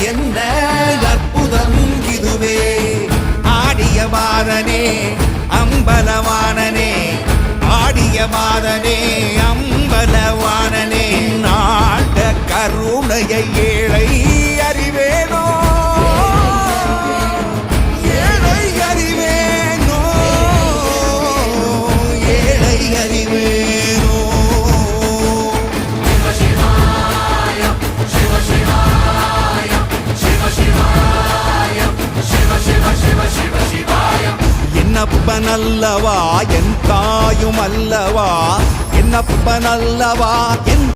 என்ன அற்புதம் இதுவே. ஆடிய மாதனே அம்பலவானனே, ஆடிய மாதனே அம்பலவானனே, நாட கருணையை ஏழை அறிவேனோ, ஏழை அறிவேனோ, ஏழை அறிவேனோ. என்னப்பனல்லவா என் தாயும் அல்லவா, என்னப்பனல்லவா என்